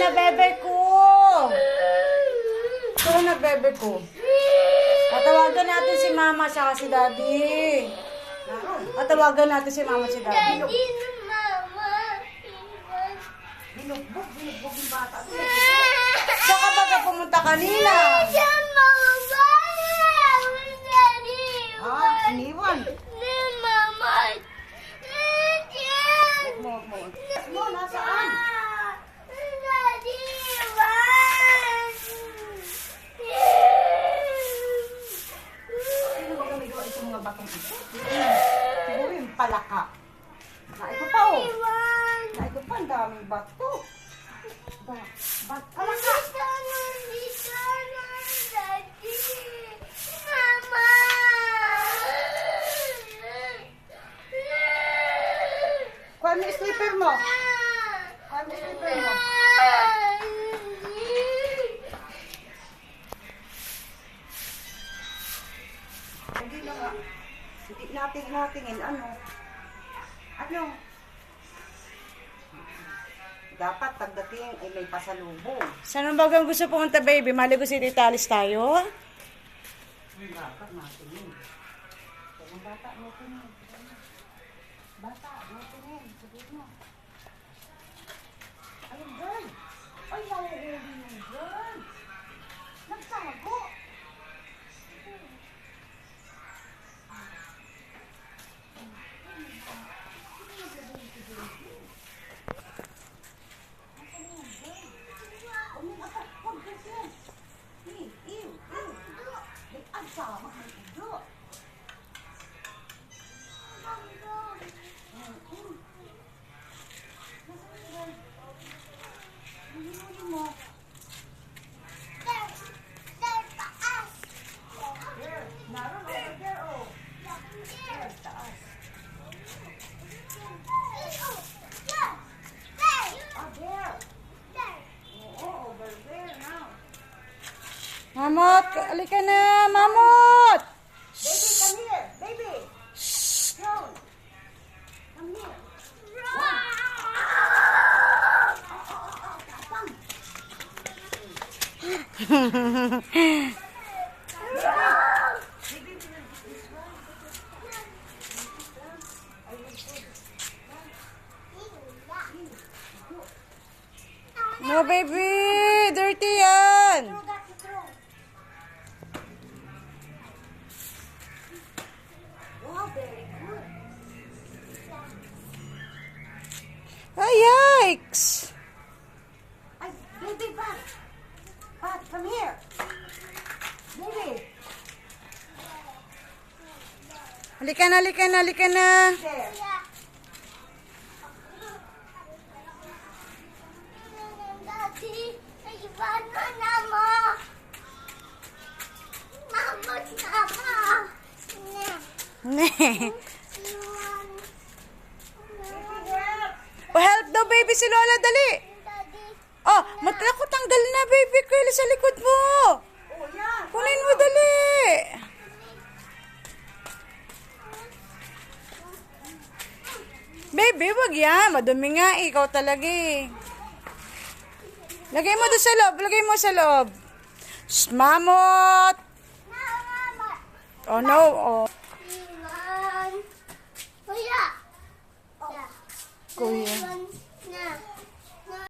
na, bebe ko. Ito na, bebe ko. Tatawagan natin si mama siya si daddy. Tatawagan natin si mama si daddy. Daddy na mama. Binugbog yung bata. Saan ka ba pumunta kanina? Siya mama. Daddy. Ah, iniwan. Na mama. Mo, nasaan? Daddy, iwan. Sino ba gamigawa itong mga batong ito? Siguro yung palaka. Na ito pa oh. Iwan. Na ito pa, ang daming bato. Palaka. Dito na, Daddy. Mama. Kuha mo yung slipper mo. Kuha mo yung slipper mo. Hindi na nga. Hindi natingin ano. Ano? Dapat pagdating ay may pasalubong. Saan ang bagang gusto pumunta, baby? Maligo si Tita Alice tayo? Dapat natingin. Kaya bata mo tingin. Bata mo tingin. Sabihin mo. Ayun, girl. Ay, nahuhuli yung girl. Nagsago. Mamot! Alika na! Mamot! Baby, come here. Baby. John. Come here. No, baby! Dirty yan! Wow, very good. Ay, yikes! Ay, baby, Pat. Pat, come here. Baby. Halika na, halika na, halika na! There. Daddy, iwan mo na mo. Mama, tama. Iwan. Help daw, baby, si Lola, dali! Daddy, Oh, ako tanggal na, baby, Kyle, sa likod mo! Oh, yan. Kunin mo, dali! Baby, wag yan. Madumi nga, ikaw talaga eh. Lagay mo doon sa loob, lagay mo sa loob. Shh, mamot! mama. Oh, no, oh. Iwan. Kuya. Kuya. Iwan.